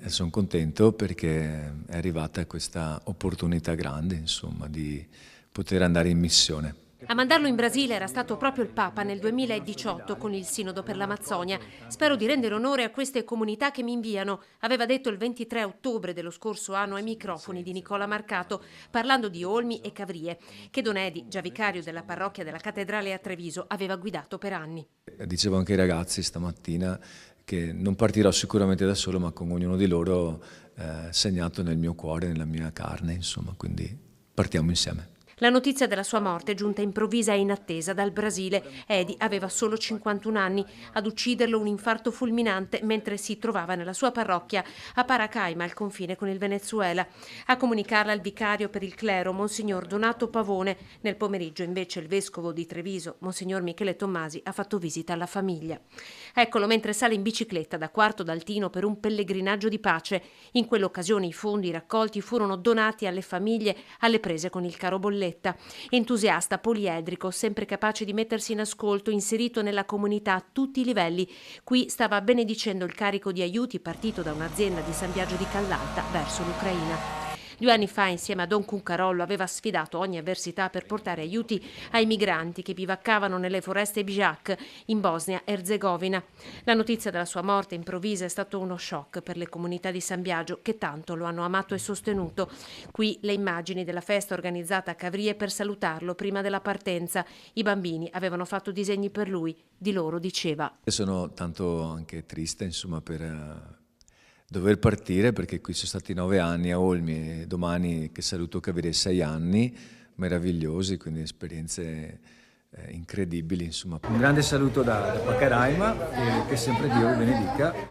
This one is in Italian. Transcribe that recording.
sono contento perché è arrivata questa opportunità grande, insomma, di poter andare in missione. A mandarlo in Brasile era stato proprio il Papa nel 2018 con il Sinodo per l'Amazzonia. Spero di rendere onore a queste comunità che mi inviano, aveva detto il 23 ottobre dello scorso anno ai microfoni di Nicola Marcato, parlando di Olmi e Cavrie, che Don Edi, già vicario della parrocchia della Cattedrale a Treviso, aveva guidato per anni. Dicevo anche ai ragazzi stamattina che non partirò sicuramente da solo, ma con ognuno di loro segnato nel mio cuore, nella mia carne, insomma, quindi partiamo insieme. La notizia della sua morte è giunta improvvisa e inattesa dal Brasile. Edi aveva solo 51 anni. Ad ucciderlo un infarto fulminante mentre si trovava nella sua parrocchia a Paracaima, al confine con il Venezuela. A comunicarla il vicario per il clero, Monsignor Donato Pavone. Nel pomeriggio invece il vescovo di Treviso, Monsignor Michele Tommasi, ha fatto visita alla famiglia. Eccolo mentre sale in bicicletta da Quarto d'Altino per un pellegrinaggio di pace. In quell'occasione i fondi raccolti furono donati alle famiglie alle prese con il caro bolletta. Entusiasta, poliedrico, sempre capace di mettersi in ascolto, inserito nella comunità a tutti i livelli. Qui stava benedicendo il carico di aiuti partito da un'azienda di San Biagio di Callalta verso l'Ucraina. 2 anni fa, insieme a Don Cuncarollo, aveva sfidato ogni avversità per portare aiuti ai migranti che bivaccavano nelle foreste Bijak in Bosnia-Erzegovina. La notizia della sua morte improvvisa è stato uno shock per le comunità di San Biagio che tanto lo hanno amato e sostenuto. Qui le immagini della festa organizzata a Cavrie per salutarlo prima della partenza. I bambini avevano fatto disegni per lui, di loro diceva: Sono tanto anche triste, insomma, per dover partire, perché qui sono stati 9 anni a Olmi e domani che saluto Cavrie 6 anni, meravigliosi, quindi esperienze incredibili, insomma. Un grande saluto da Pacaraima e che sempre Dio vi benedica.